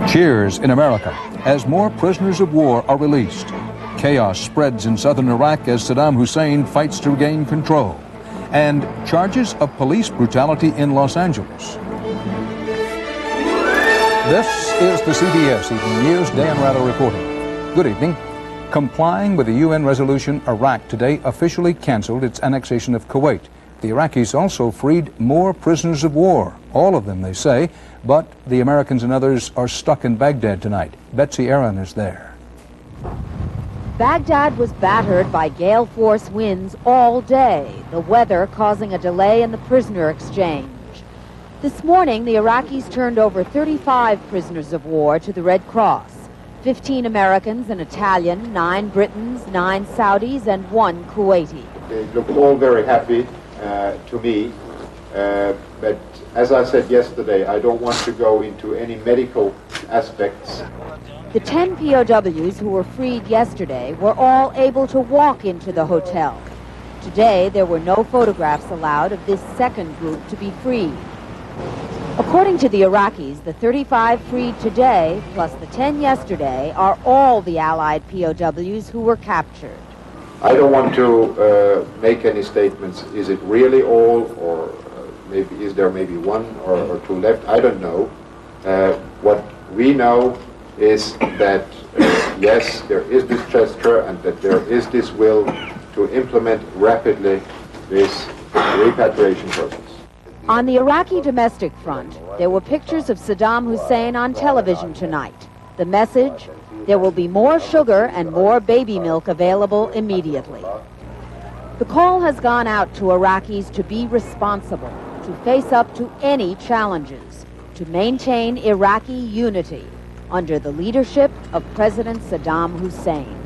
Cheers in America as more prisoners of war are released. Chaos spreads in southern Iraq as Saddam Hussein fights to regain control. And charges of police brutality in Los Angeles. This is the CBS Evening News. Dan Rather reporting. Good evening. Complying with the UN resolution, Iraq today officially canceled its annexation of Kuwait. The Iraqis also freed more prisoners of war, all of them, they say, but the Americans and others are stuck in Baghdad tonight. Betsy Aaron is there. Baghdad was battered by gale force winds all day, the weather causing a delay in the prisoner exchange. This morning, the Iraqis turned over 35 prisoners of war to the Red Cross. 15 Americans, an Italian, 9 Britons, 9 Saudis, and 1 Kuwaiti. They look all very happy to me, but as I said yesterday, I don't want to go into any medical aspects. The 10 POWs who were freed yesterday were all able to walk into the hotel. Today, there were no photographs allowed of this second group to be freed. According to the Iraqis, the 35 freed today, plus the 10 yesterday, are all the Allied POWs who were captured. I don't want to make any statements. Is it really all, or maybe is there maybe 1 or 2 left? I don't know. What we know is that, yes, there is this gesture and that there is this will to implement rapidly this repatriation process. On the Iraqi domestic front, there were pictures of Saddam Hussein on television tonight. The message, there will be more sugar and more baby milk available immediately. The call has gone out to Iraqis to be responsible, to face up to any challenges, to maintain Iraqi unity under the leadership of President Saddam Hussein.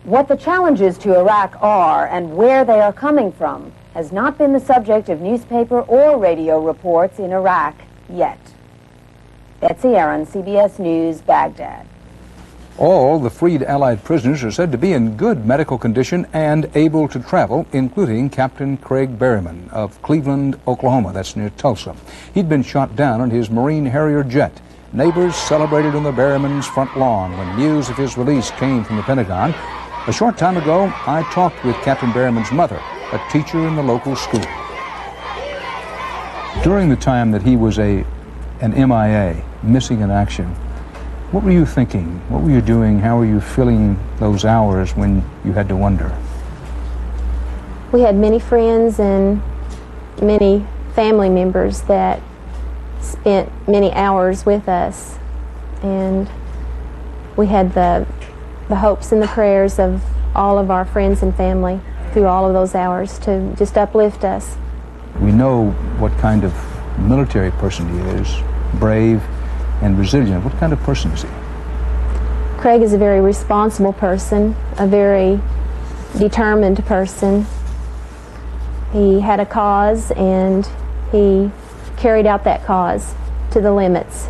What the challenges to Iraq are and where they are coming from has not been the subject of newspaper or radio reports in Iraq yet. Betsy Aaron, CBS News, Baghdad. All the freed Allied prisoners are said to be in good medical condition and able to travel, including Captain Craig Berryman of Cleveland, Oklahoma. That's near Tulsa. He'd been shot down on his Marine Harrier jet. Neighbors celebrated on the Berryman's front lawn when news of his release came from the Pentagon. A short time ago, I talked with Captain Berryman's mother, a teacher in the local school. During the time that he was an MIA, missing in action, what were you thinking? What were you doing? How were you filling those hours when you had to wonder? We had many friends and many family members that spent many hours with us, and we had the hopes and the prayers of all of our friends and family through all of those hours to just uplift us. We know what kind of military person he is, brave and resilient. What kind of person is he? Craig is a very responsible person, a very determined person. He had a cause and he carried out that cause to the limits.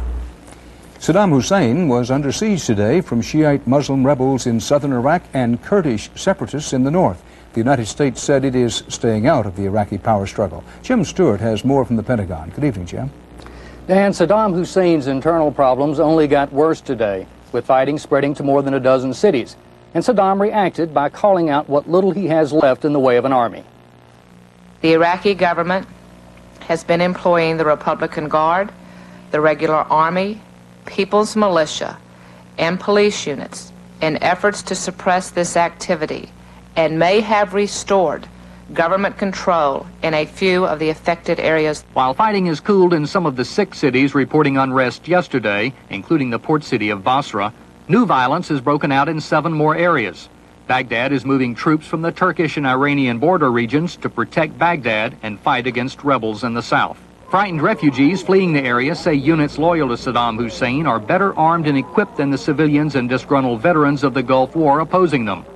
Saddam Hussein was under siege today from Shiite Muslim rebels in southern Iraq and Kurdish separatists in the north. The United States said it is staying out of the Iraqi power struggle. Jim Stewart has more from the Pentagon. Good evening, Jim. Dan, Saddam Hussein's internal problems only got worse today, with fighting spreading to more than a dozen cities. And Saddam reacted by calling out what little he has left in the way of an army. The Iraqi government has been employing the Republican Guard, the regular army, People's Militia, and police units in efforts to suppress this activity, and may have restored government control in a few of the affected areas. While fighting has cooled in some of the 6 cities reporting unrest yesterday, including the port city of Basra, new violence has broken out in 7 more areas. Baghdad is moving troops from the Turkish and Iranian border regions to protect Baghdad and fight against rebels in the south. Frightened refugees fleeing the area say units loyal to Saddam Hussein are better armed and equipped than the civilians and disgruntled veterans of the Gulf War opposing them.